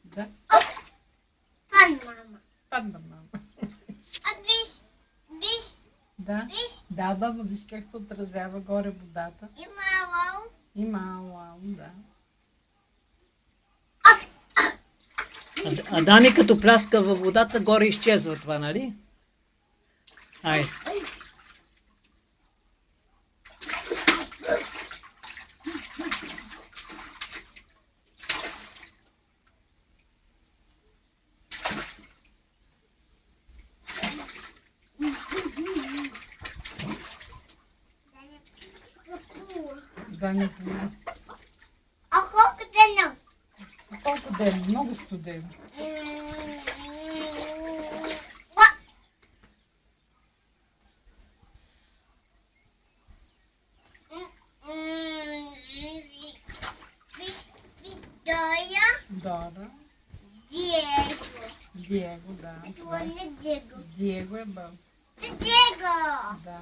Да. Пан мама. Панда мама. Виж, Да. виж. Да, баба, виж как се отразява горе водата. И мало. И мало, да. А Дани като пляска във водата, горе изчезва това, нали? Ай. Да, не помня. А колко дена? Колко ден? Много студено. Дора. Диего. Диего, да. Това не Диего. Диего е баба. Диего. Да.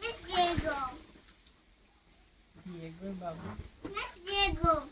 Не Диего. Диего е баба. Не Диего.